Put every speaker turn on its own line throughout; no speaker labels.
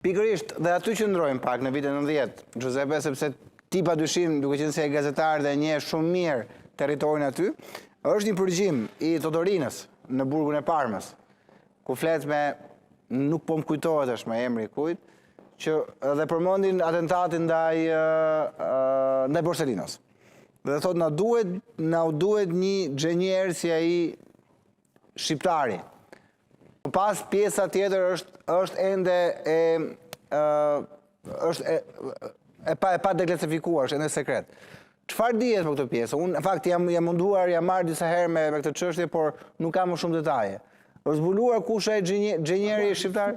Pikërisht, dhe aty qëndrojmë pak në vitin 90, Giuseppe, sepse ti pa dyshim, duke qenë se e gazetar dhe nje shumë mirë territorin aty, është një përgjim i Totorinës në burgun e Parmës, ku flet me, nuk po më kujtohet është me emri kujt, që dhe përmendin atentatin ndaj Borselinos. Dhe thot, na duhet një xhenier si ai shqiptari. Pas pjesa tjetër është ende e pa deklasifikuar, është ende sekret. Çfarë dihet për këtë pjesë? Unë në fakt jam munduar, jam marrë disa herë me këtë çështje, por nuk kam më shumë detaje. Është zbuluar kush ai xhenieri shqiptar?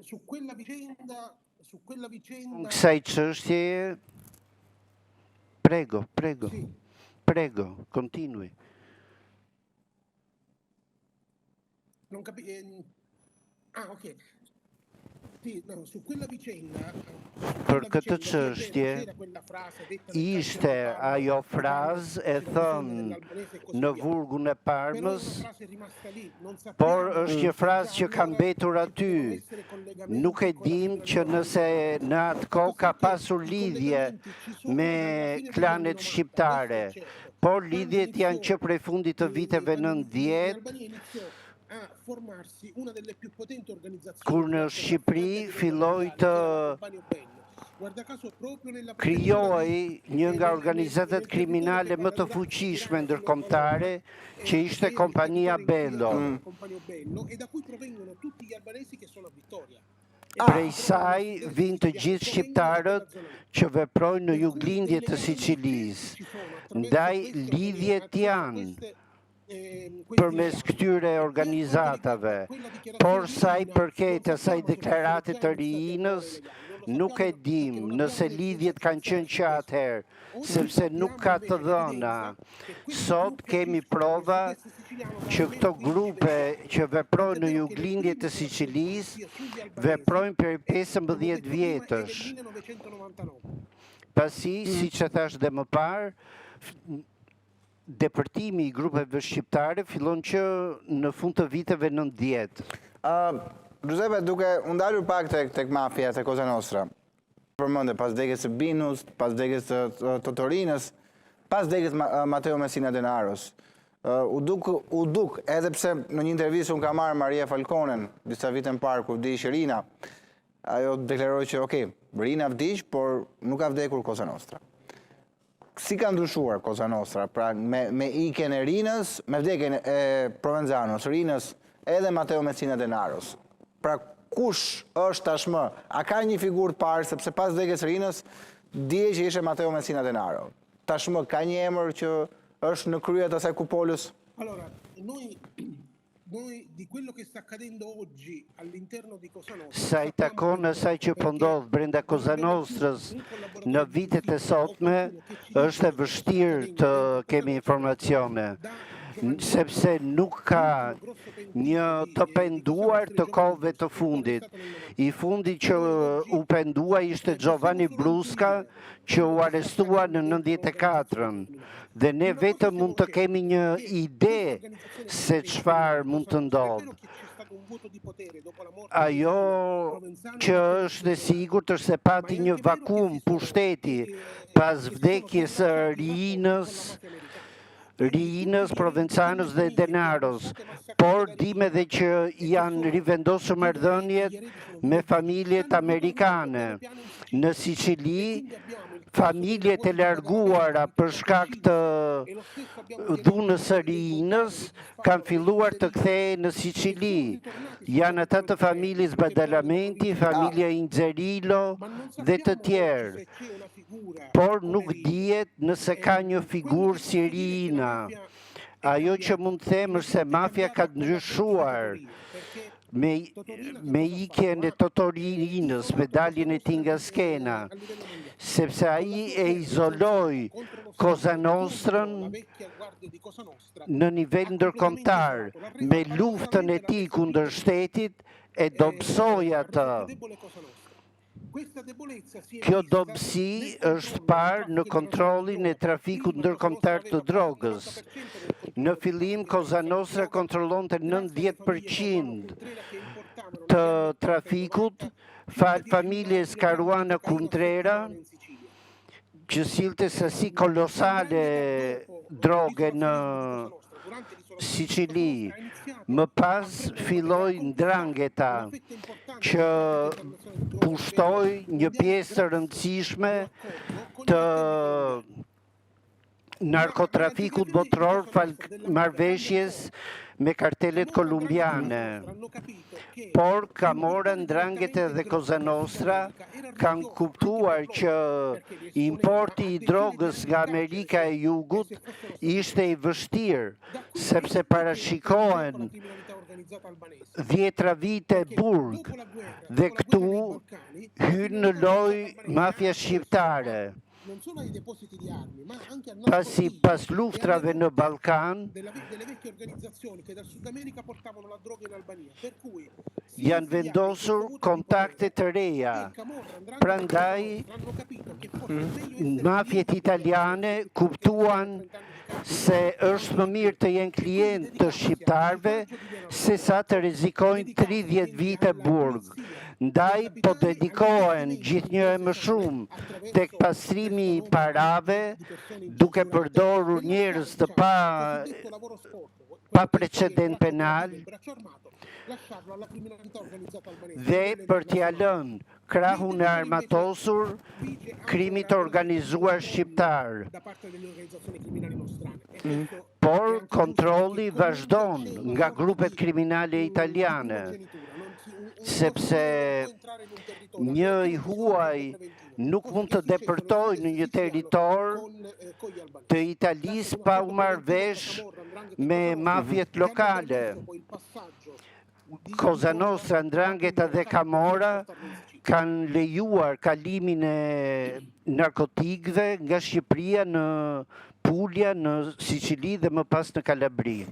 Su quella vicenda...
Kësaj çështje, prego, continui.
Non capisco. Ok. Sì, no, su quella vicenda...
Për këtë çështje, ishte ajo frazë e thënë në burgun e Parmës, por është një frazë që ka mbetur aty. Nuk e dim që nëse në atë kohë ka pasur lidhje me klanet shqiptare, por lidhjet janë që prej fundit të viteve 90, kur në Shqipëri filloi të krijoi një nga organizatat kriminale më të fuqishme ndërkombëtare, që ishte Kompania Bello. Prej saj vinë të gjithë shqiptarët që veprojnë në juglindje të Sicilisë. Ndaj lidhjet janë përmes këtyre organizatave, por sa i përket asaj deklarate të Riinës, nuk e dim nëse lidhjet kanë qenë që atëherë, sepse nuk ka të dhëna. Sot kemi prova që këto grupe që veprojnë në juglindje të Sicilisë veprojnë për 15 vjetësh. Pasi, siç e thash dhe më parë, depërtimi i grupeve shqiptare fillon që në fund të viteve 90.
Giuseppe, duke u ndalur pak tek mafia, tek Cosa Nostra, përmende pas vdekjes së Binus, pas vdekjes të Totorinës, pas vdekjes Matteo Messina Denaros. U duk, edhe pse në një intervistë unë ka marrë Maria Falconen disa vite më parë kur vdiq Rina, ajo deklaroi që Rina vdiq, por nuk ka vdekur Cosa Nostra. Si ka ndryshuar Cosa Nostra, pra me ikjen e Rinës, me vdekjen e Provenzanos, Rinës, edhe Matteo Messina Denaros. Pra kush është tashmë? A ka një figurë të parë, sepse pas vdekjes së Rinës, dije që ishte Matteo Messina Denaro. Tashmë ka një emër që është në krye të asaj kupolës?
Allora, noi di quello che sta accadendo oggi all'interno di Cosa Nostra.
Sa i takon asaj që po ndodh brenda Cosa Nostrës në vitet e sotme, është e vështirë të kemi informacione, sepse nuk ka një të penduar të kohëve të fundit. I fundit që u pendua ishte Giovanni Brusca, që u arrestua në 94-ën. Dhe ne vetëm mund të kemi një ide se çfarë mund të ndodhë. Ajo që është e sigurt është se pati një vakum pushteti pas vdekjes së Riinës, Provenzanos dhe Denaros, por dim edhe që janë rivendosur marrëdhëniet me familjet amerikane. Në Sicili, familjet e larguara për shkak të dhunës së Riinës kanë filluar të kthehen në Sicili. Janë ata të familjes Badalamenti, familja Inzerillo dhe të tjerë. Por nuk dihet nëse ka një figurë si Riina. Ajo që mund të them është se mafia ka ndryshuar me ikjen e Totorinës, me daljen e tij nga skena, sepse ai e izoloi Cosa Nostrën në nivel ndërkombëtar, me luftën e tij kundër shtetit e dobësoi atë. Kjo dobësi është parë në kontrollin e trafikut ndërkombëtar të drogës. Në fillim, Cosa Nostra kontrollonte 90%. të trafikut, fal familjes Caruana Cuntrera, që sillte sasi kolosale droge në Sicili. Më pas filloi 'ndrangheta që pushtoi një pjesë të rëndësishme të narkotrafikut botror fal marrëveshjes me kartelet kolumbiane. Por Camorra, 'ndrangheta dhe Cosa Nostra kanë kuptuar që importi i drogës nga Amerika e Jugut ishte i vështirë, sepse parashikohen 10 vite burg dhe këtu hyn në lojë mafia shqiptare. Pasi pas luftrave në Ballkan, janë vendosur kontakte të reja. Prandaj, mafjet italiane kuptuan se është më mirë të jenë klient të shqiptarve se sa të rrezikojnë 30 vite burg. Ndaj po dedikohen gjithnjë e më shumë tek pastrimi i parave, duke përdorur njerëz të pa precedent penal dhe për t'ia lënë krahun e armatosur krimit organizuar shqiptar. Por kontrolli vazhdon nga grupet kriminale italiane, sepse një i huaj nuk mund të depërtojë në një territor të Italisë pa u marrë vesh me mafjet lokale. Cosa Nostra, 'ndrangheta dhe Camorra kanë lejuar kalimin e narkotikëve nga Shqipëria në Puglia, në Sicili dhe më pas në Kalabri.